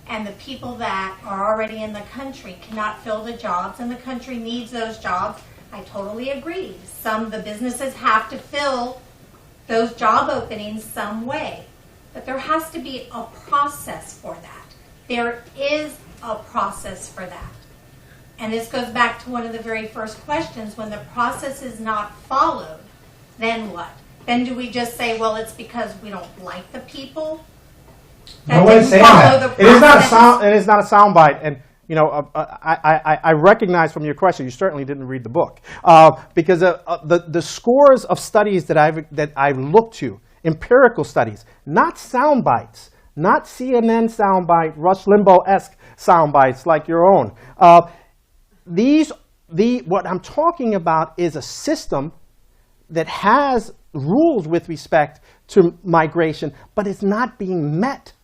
and the people that are already in the country cannot fill the jobs and the country needs those jobs, I totally agree. The businesses have to fill those job openings some way. But there has to be a process for that. There is a process for that. And this goes back to one of the very first questions. When the process is not followed, then what? Then do we just say, well, it's because we don't like the people? No one's saying that. It is not a soundbite. And you know, I recognize from your question, you certainly didn't read the book, because the scores of studies that I've looked to, empirical studies, not sound bites, not CNN soundbite, Rush Limbaugh-esque soundbites like your own. What I'm talking about is a system that has rules with respect to migration, but it's not being met.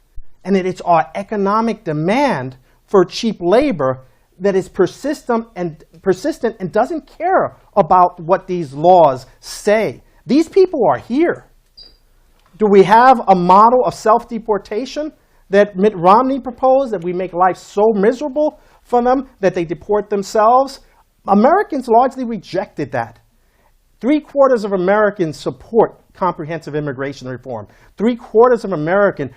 And it's our economic demand for cheap labor that is persistent and doesn't care about what these laws say. These people are here. Do we have a model of self-deportation that Mitt Romney proposed, that we make life so miserable for them that they deport themselves? Americans largely rejected that. 3/4 of Americans support comprehensive immigration reform. 3/4 of Americans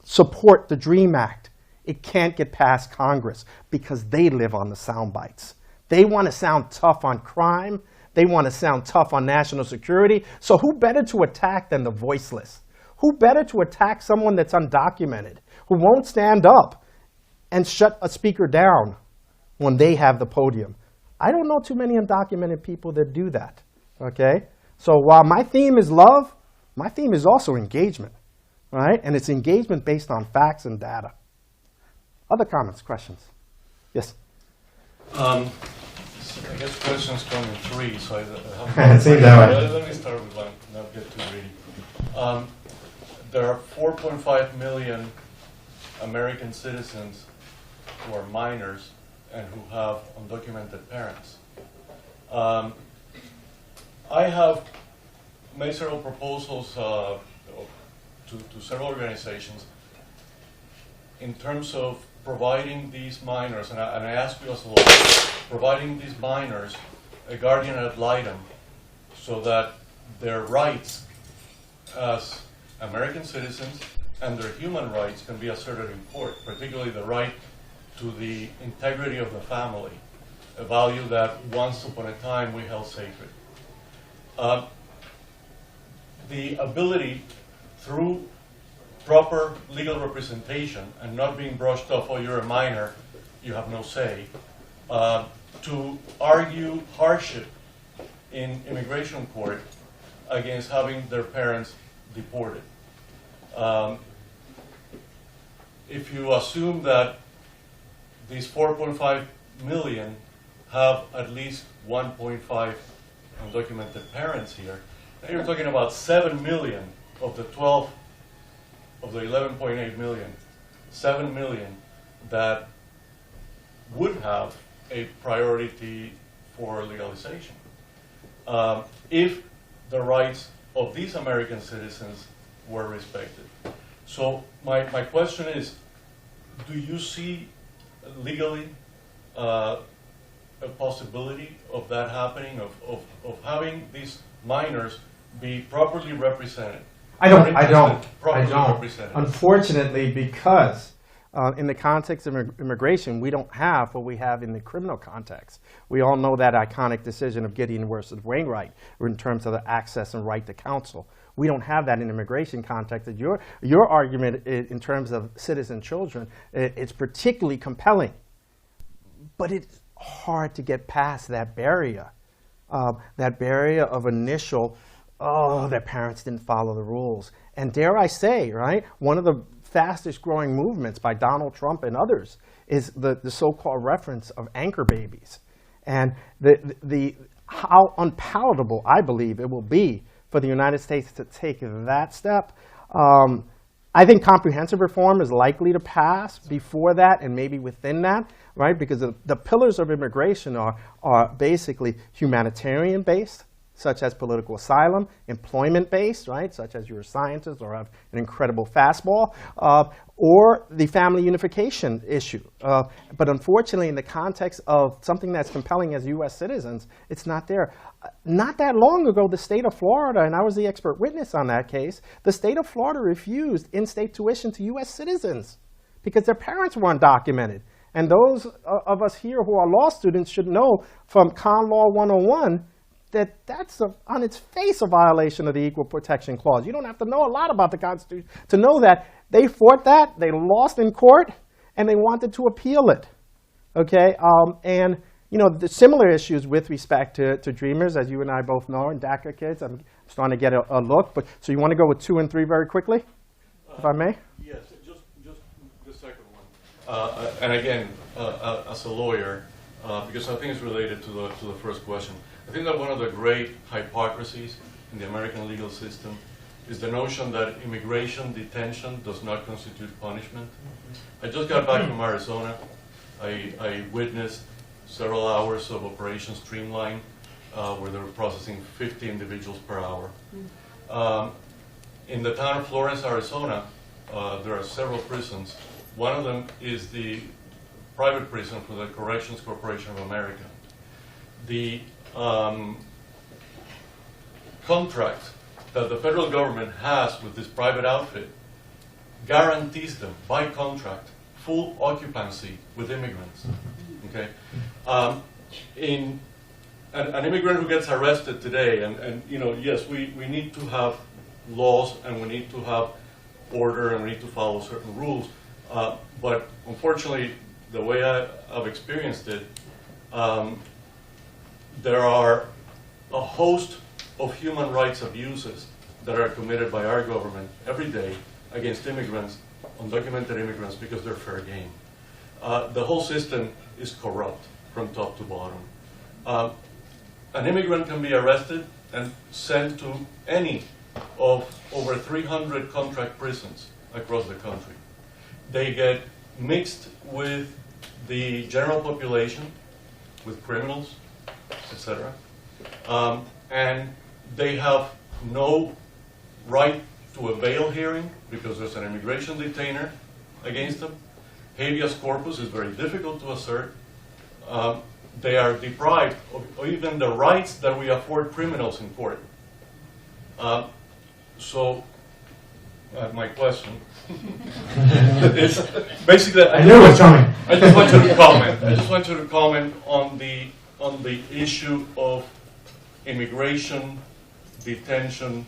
support the DREAM Act. It can't get past Congress because they live on the sound bites. They want to sound tough on crime. They want to sound tough on national security. So who better to attack than the voiceless? Who better to attack someone that's undocumented, who won't stand up and shut a speaker down when they have the podium? I don't know too many undocumented people that do that, okay? So while my theme is love, my theme is also engagement, right? And it's engagement based on facts and data. Other comments, questions? Yes? I guess questions come in three, so I have It seems that way. Let me start with one, not get too greedy. There are 4.5 million American citizens who are minors and who have undocumented parents. I have made several proposals to several organizations in terms of providing these minors, and I ask you as a lawyer, providing these minors a guardian ad litem so that their rights as American citizens and their human rights can be asserted in court, particularly the right to the integrity of the family, a value that once upon a time we held sacred. The ability through proper legal representation and not being brushed off, oh, you're a minor, you have no say, to argue hardship in immigration court against having their parents deported. If you assume that these 4.5 million have at least 1.5 undocumented parents here, then you're talking about 7 million of the 11.8 million, 7 million that would have a priority for legalization. If the rights of these American citizens were respected. So my question is, do you see legally a possibility of that happening, of having these minors be properly represented? I don't. Properly represented. Unfortunately, because in the context of immigration, we don't have what we have in the criminal context. We all know that iconic decision of Gideon versus Wainwright in terms of the access and right to counsel. We don't have that in immigration context. Your argument in terms of citizen children, it's particularly compelling. But it's hard to get past that barrier of initial, oh, their parents didn't follow the rules. And dare I say, right, one of the fastest growing movements by Donald Trump and others is the so-called reference of anchor babies. And how unpalatable I believe it will be for the United States to take that step. I think comprehensive reform is likely to pass before that and maybe within that, right? Because the pillars of immigration are basically humanitarian-based, such as political asylum, employment-based, right, such as you're a scientist or have an incredible fastball, or the family unification issue. But unfortunately, in the context of something that's compelling as U.S. citizens, it's not there. Not that long ago, the state of Florida, and I was the expert witness on that case, the state of Florida refused in-state tuition to U.S. citizens because their parents were undocumented. And those of us here who are law students should know from Con Law 101 that's on its face a violation of the Equal Protection Clause. You don't have to know a lot about the Constitution to know that they fought that, they lost in court, and they wanted to appeal it. Okay, and you know the similar issues with respect to Dreamers, as you and I both know, and DACA kids. I'm starting to get a look. But so you want to go with 2 and 3 very quickly, if I may? Yes, just the second one. And again, as a lawyer, because I think it's related to the first question. I think that one of the great hypocrisies in the American legal system is the notion that immigration detention does not constitute punishment. I just got back from Arizona. I witnessed several hours of Operation Streamline where they were processing 50 individuals per hour. In the town of Florence, Arizona, there are several prisons. One of them is the private prison for the Corrections Corporation of America. The contract that the federal government has with this private outfit guarantees them, by contract, full occupancy with immigrants. Okay, an immigrant who gets arrested today, and you know, yes, we need to have laws and we need to have order and we need to follow certain rules, but unfortunately, the way I've experienced it, there are a host of human rights abuses that are committed by our government every day against immigrants, undocumented immigrants, because they're fair game. The whole system is corrupt from top to bottom. An immigrant can be arrested and sent to any of over 300 contract prisons across the country. They get mixed with the general population, with criminals, etc. And they have no right to a bail hearing because there's an immigration detainer against them. Habeas corpus is very difficult to assert. They are deprived of even the rights that we afford criminals in court. So, my question is basically. I knew it was coming. I just want you to comment. I just want you to comment on the issue of immigration detention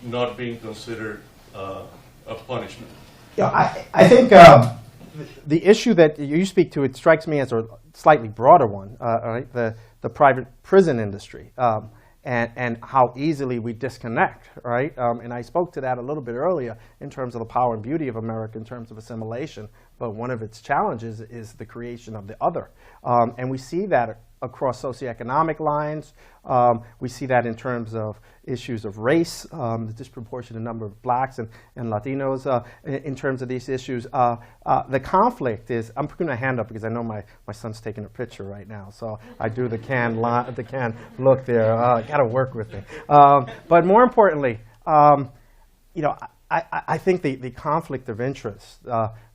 not being considered a punishment. Yeah, I think the issue that you speak to, it strikes me as a slightly broader one, right? The private prison industry and how easily we disconnect, right? And I spoke to that a little bit earlier in terms of the power and beauty of America in terms of assimilation, but one of its challenges is the creation of the other. And we see that across socioeconomic lines. We see that in terms of issues of race, the disproportionate number of blacks and Latinos in terms of these issues. The conflict is, I'm putting my hand up because I know my son's taking a picture right now, so I do the can look there. Got to work with me. But more importantly, I think the conflict of interest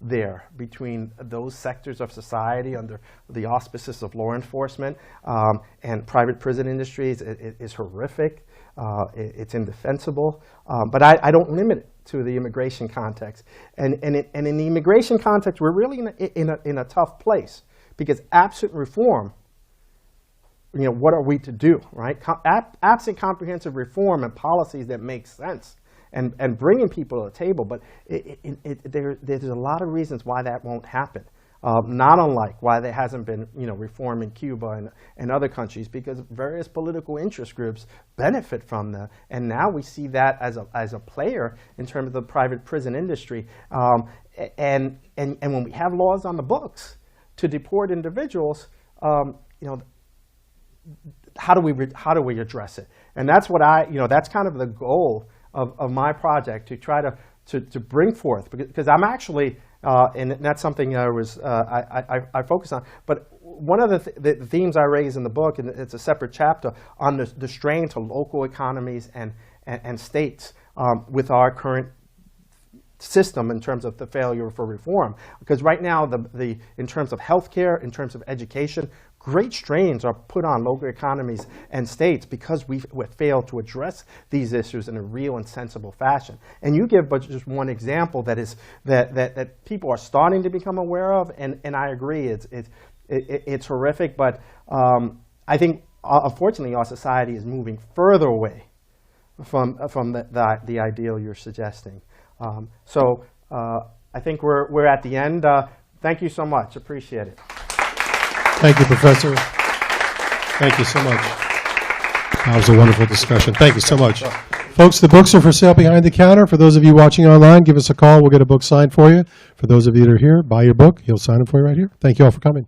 there between those sectors of society under the auspices of law enforcement and private prison industries is horrific. It's indefensible. But I don't limit it to the immigration context. And in the immigration context, we're really in a tough place because absent reform, what are we to do, right? Absent comprehensive reform and policies that make sense and bringing people to the table, but there's a lot of reasons why that won't happen. Not unlike why there hasn't been reform in Cuba and other countries, because various political interest groups benefit from that, and now we see that as a player in terms of the private prison industry. And when we have laws on the books to deport individuals, how do we address it? And that's what that's kind of the goal of my project, to try to bring forth, because I'm actually, and that's something I focus on, but one of the themes I raise in the book, and it's a separate chapter, on the strain to local economies and states with our current system in terms of the failure for reform. Because right now, in terms of healthcare, in terms of education, great strains are put on local economies and states because we failed to address these issues in a real and sensible fashion. And you give but just one example that people are starting to become aware of, and I agree, it's horrific. But I think unfortunately our society is moving further away from the ideal you're suggesting. So I think we're at the end. Thank you so much. Appreciate it. Thank you, Professor. Thank you so much. That was a wonderful discussion. Thank you so much. Folks, the books are for sale behind the counter. For those of you watching online, give us a call. We'll get a book signed for you. For those of you that are here, buy your book. He'll sign it for you right here. Thank you all for coming.